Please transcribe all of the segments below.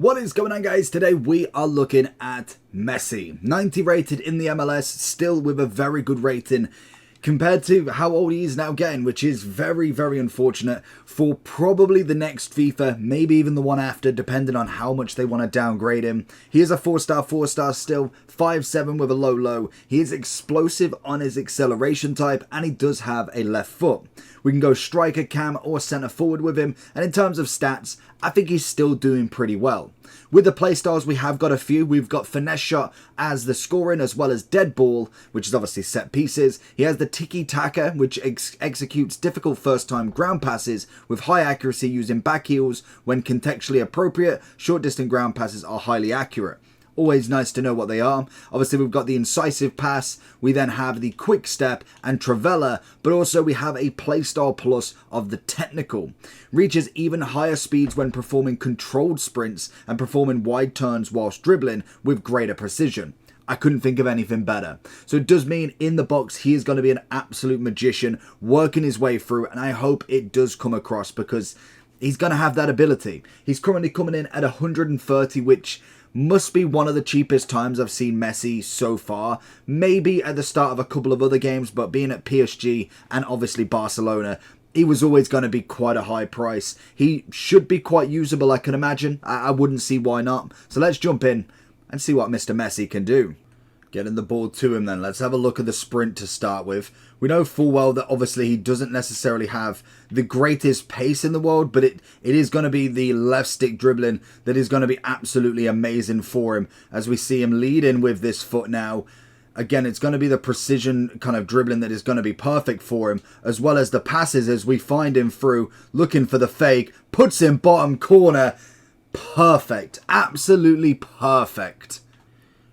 What is going on, guys? Today we are looking at Messi. 90 rated in the MLS, still with a very good rating compared to how old he is now getting, which is very, very unfortunate for probably the next FIFA, maybe even the one after, depending on how much they want to downgrade him. He is a 4-star still, 5'7" with a low. He is explosive on his acceleration type, and he does have a left foot. We can go striker, cam, or centre forward with him, and in terms of stats, I think he's still doing pretty well. With the playstyles, we have got a few. We've got finesse shot as the scoring, as well as dead ball, which is obviously set pieces. He has the tiki-taka, which executes difficult first-time ground passes with high accuracy using back heels when contextually appropriate. Short-distance ground passes are highly accurate. Always nice to know what they are. Obviously, we've got the incisive pass. We then have the quick step and Travella, but also we have a playstyle plus of the technical. Reaches even higher speeds when performing controlled sprints and performing wide turns whilst dribbling with greater precision. I couldn't think of anything better. So it does mean in the box, he is going to be an absolute magician, working his way through, and I hope it does come across because he's going to have that ability. He's currently coming in at 130, which must be one of the cheapest times I've seen Messi so far. Maybe at the start of a couple of other games, but being at PSG and obviously Barcelona, he was always going to be quite a high price. He should be quite usable, I can imagine. I wouldn't see why not. So let's jump in and see what Mr. Messi can do. Getting the ball to him then. Let's have a look at the sprint to start with. We know full well that obviously he doesn't necessarily have the greatest pace in the world, but it is going to be the left stick dribbling that is going to be absolutely amazing for him as we see him lead in with this foot now. Again, it's going to be the precision kind of dribbling that is going to be perfect for him, as well as the passes as we find him through, looking for the fake, puts in bottom corner. Perfect. Absolutely perfect.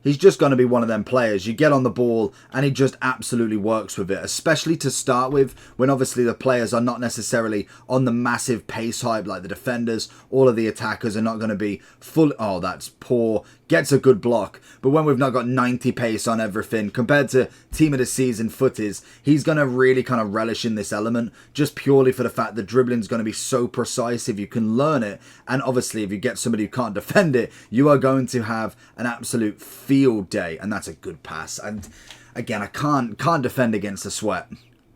He's just going to be one of them players. You get on the ball and he just absolutely works with it, especially to start with when obviously the players are not necessarily on the massive pace hype like the defenders. All of the attackers are not going to be full. Oh, that's poor. Gets a good block. But when we've not got 90 pace on everything compared to team of the season footies, he's going to really kind of relish in this element just purely for the fact that dribbling is going to be so precise if you can learn it. And obviously if you get somebody who can't defend it, you are going to have an absolute field day. And that's a good pass. And again, I can't defend against the sweat.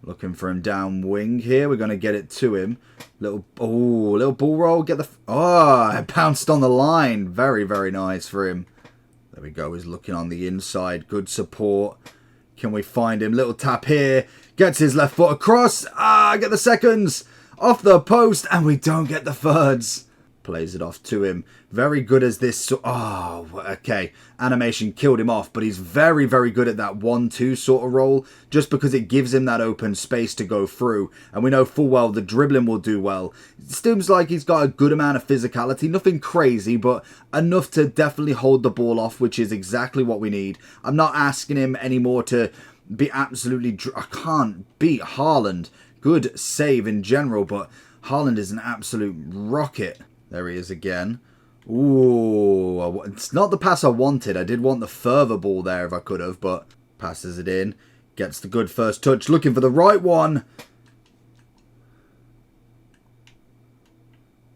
Looking for him down wing here. We're going to get it to him. Little ball roll. Get the... Oh, it bounced on the line. Very, very nice for him. There we go. He's looking on the inside. Good support. Can we find him? Little tap here. Gets his left foot across. Get the seconds. Off the post. And we don't get the thirds. Plays it off to him. Very good as this. Oh, okay. Animation killed him off, but he's very, very good at that 1-2 sort of role, just because it gives him that open space to go through. And we know full well the dribbling will do well. It seems like he's got a good amount of physicality. Nothing crazy, but enough to definitely hold the ball off, which is exactly what we need. I'm not asking him anymore to be absolutely... I can't beat Haaland. Good save in general, but Haaland is an absolute rocket. There he is again. Ooh, it's not the pass I wanted. I did want the further ball there if I could have, but passes it in. Gets the good first touch. Looking for the right one.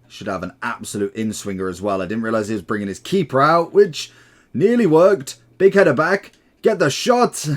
Should have an absolute in-swinger as well. I didn't realise he was bringing his keeper out, which nearly worked. Big header back. Get the shot.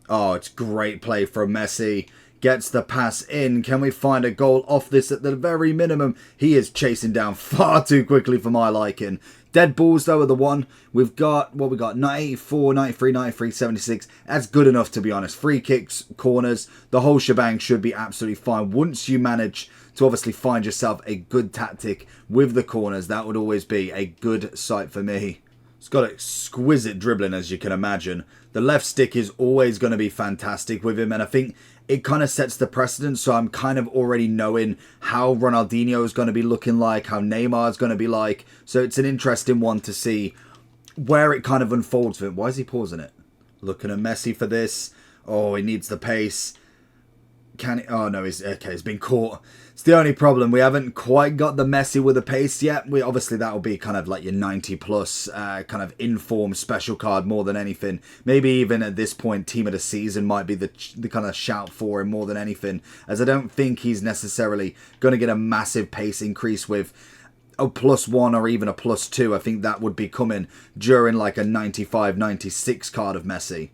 Oh, it's great play from Messi. Gets the pass in. Can we find a goal off this at the very minimum? He is chasing down far too quickly for my liking. Dead balls, though, are the one. We've got, what we got, 94, 93, 93, 76. That's good enough, to be honest. Free kicks, corners, the whole shebang should be absolutely fine. Once you manage to obviously find yourself a good tactic with the corners, that would always be a good sight for me. It's got exquisite dribbling, as you can imagine. The left stick is always going to be fantastic with him, and I think it kind of sets the precedent, so I'm kind of already knowing how Ronaldinho is going to be looking like, how Neymar is going to be like. So it's an interesting one to see where it kind of unfolds for him. Why is he pausing it? Looking at Messi for this. Oh, he needs the pace. Can he? Oh, no, he's been caught. It's the only problem. We haven't quite got the Messi with the pace yet. Obviously, that'll be kind of like your 90-plus kind of informed special card more than anything. Maybe even at this point, team of the season might be the kind of shout for him more than anything, as I don't think he's necessarily going to get a massive pace increase with a +1 or even a +2. I think that would be coming during like a 95, 96 card of Messi.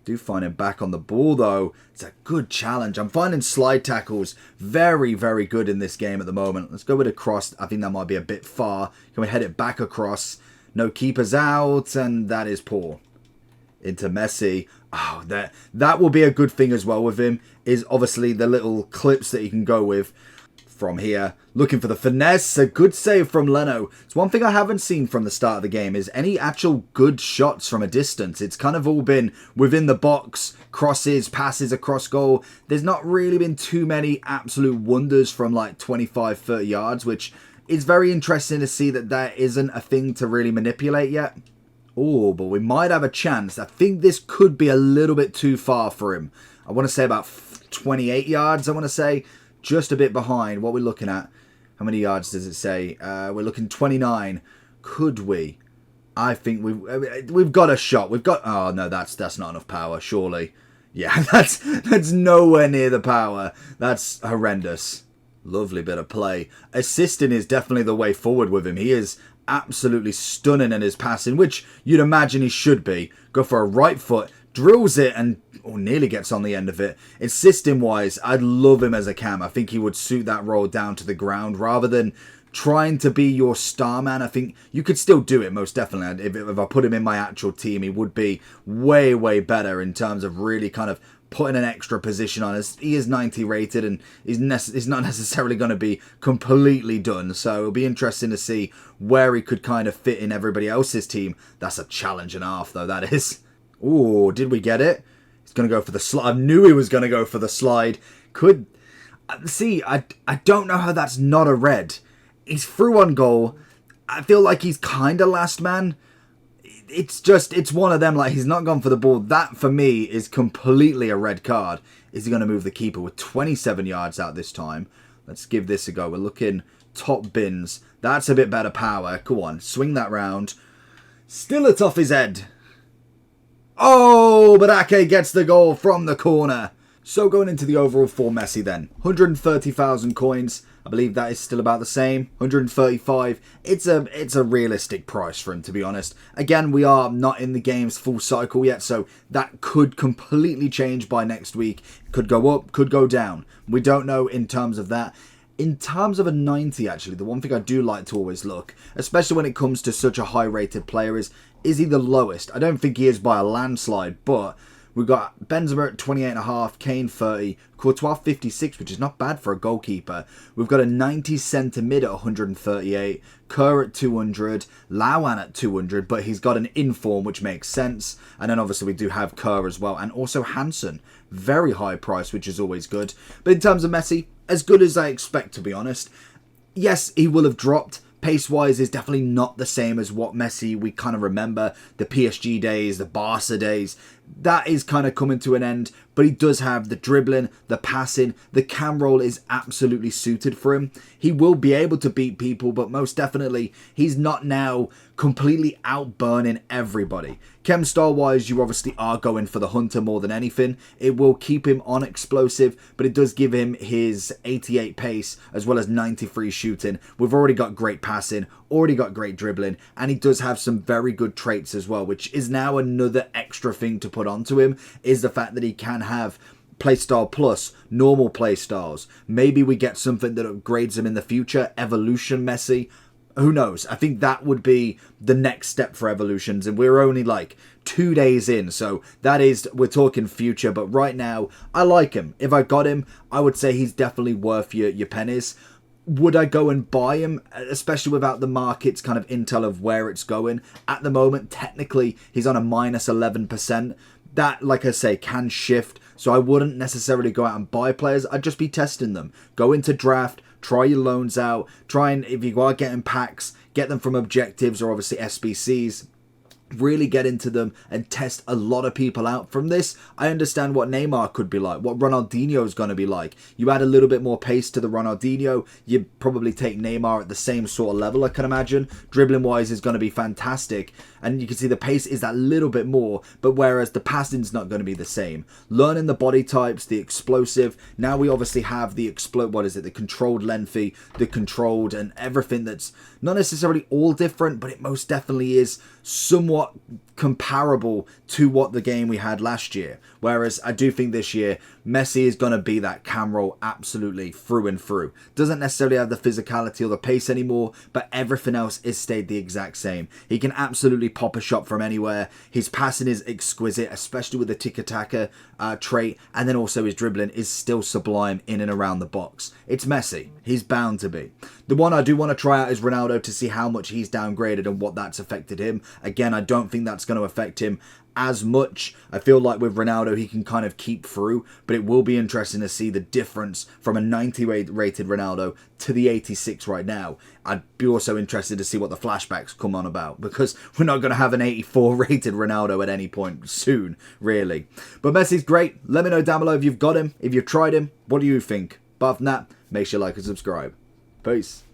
Do find him back on the ball though. It's a good challenge. I'm finding slide tackles very, very good in this game at the moment. Let's go with a cross. I think that might be a bit far. Can we head it back across? No keepers out, and that is poor. Into Messi. Oh, that will be a good thing as well with him, is obviously the little clips that he can go with from here. Looking for the finesse. A good save from Leno. It's one thing I haven't seen from the start of the game is any actual good shots from a distance. It's kind of all been within the box, crosses, passes across goal. There's not really been too many absolute wonders from like 25, 30 yards, which is very interesting to see that that isn't a thing to really manipulate yet. Oh, but we might have a chance. I think this could be a little bit too far for him. I want to say about 28 yards, I want to say. Just a bit behind. What we're looking at. How many yards does it say? We're looking 29. Could we? I think we've got a shot. We've got... Oh, no, that's not enough power, surely. Yeah, that's nowhere near the power. That's horrendous. Lovely bit of play. Assisting is definitely the way forward with him. He is absolutely stunning in his passing, which you'd imagine he should be. Go for a right foot, drills it, and nearly gets on the end of it. Assisting wise, I'd love him as a cam. I think he would suit that role down to the ground rather than trying to be your star man. I think you could still do it most definitely. If I put him in my actual team, he would be way, way better in terms of really kind of putting an extra position on us. He is 90 rated and he's not necessarily going to be completely done. So it'll be interesting to see where he could kind of fit in everybody else's team. That's a challenge and a half though, that is. Ooh, did we get it? He's going to go for the slide. I knew he was going to go for the slide. Could... See, I don't know how that's not a red. He's through on goal. I feel like he's kind of last man. It's one of them, like he's not gone for the ball. That, for me, is completely a red card. Is he going to move the keeper with 27 yards out this time? Let's give this a go. We're looking top bins. That's a bit better power. Come on, swing that round. Still it's off his head. Oh, but Ake gets the goal from the corner. So going into the overall for Messi then. 130,000 coins. I believe that is still about the same. 135. It's a realistic price for him, to be honest. Again, we are not in the game's full cycle yet, so that could completely change by next week. Could go up, could go down. We don't know in terms of that. In terms of a 90, actually, the one thing I do like to always look, especially when it comes to such a high-rated player, is he the lowest? I don't think he is by a landslide, but we've got Benzema at 28.5, Kane 30, Courtois 56, which is not bad for a goalkeeper. We've got a 90 centre mid at 138, Kerr at 200, Lauan at 200, but he's got an inform, which makes sense. And then obviously we do have Kerr as well, and also Hansen. Very high price, which is always good. But in terms of Messi, as good as I expect, to be honest. Yes, he will have dropped. Pace-wise is definitely not the same as what Messi we kind of remember. The PSG days, the Barca days. That is kind of coming to an end. But he does have the dribbling, the passing. The cam roll is absolutely suited for him. He will be able to beat people, but most definitely he's not now completely outburning everybody. Chem style-wise, you obviously are going for the Hunter more than anything. It will keep him on explosive, but it does give him his 88 pace as well as 93 shooting. We've already got great passing, already got great dribbling, and he does have some very good traits as well, which is now another extra thing to put onto him, is the fact that he can have playstyle plus, normal playstyles. Maybe we get something that upgrades him in the future, evolution Messi. Who knows? I think that would be the next step for evolutions, and we're only like 2 days in, so that is, we're talking future, but right now, I like him. If I got him, I would say he's definitely worth your pennies. Would I go and buy him, especially without the market's kind of intel of where it's going? At the moment, technically, he's on a minus 11%. That, like I say, can shift, so I wouldn't necessarily go out and buy players. I'd just be testing them. Go into draft, try your loans out, try and, if you are getting packs, get them from objectives or obviously SBCs. really get into them and test a lot of people out. From this, I understand what Neymar could be like, what Ronaldinho is going to be like. You add a little bit more pace to the Ronaldinho, you probably take Neymar at the same sort of level, I can imagine. Dribbling wise is going to be fantastic, and you can see the pace is that little bit more, but whereas the passing's not going to be the same. Learning the body types, the explosive, now we obviously have the the controlled lengthy, the controlled, and everything that's not necessarily all different, but it most definitely is somewhat comparable to what the game we had last year. Whereas I do think this year Messi is going to be that cam roll absolutely through and through. Doesn't necessarily have the physicality or the pace anymore, but everything else is stayed the exact same. He can absolutely pop a shot from anywhere. His passing is exquisite, especially with the tiki-taka trait, and then also his dribbling is still sublime in and around the box. It's Messi. He's bound to be. The one I do want to try out is Ronaldo to see how much he's downgraded and what that's affected him. Again, I don't think that's going to affect him as much. I feel like with Ronaldo he can kind of keep through, but it will be interesting to see the difference from a 90 rated Ronaldo to the 86 right now. I'd be also interested to see what the flashbacks come on about, because we're not going to have an 84 rated Ronaldo at any point soon, really. But Messi's great. Let me know down below if you've got him, if you've tried him, what do you think? But from that, make sure you like and subscribe. Peace.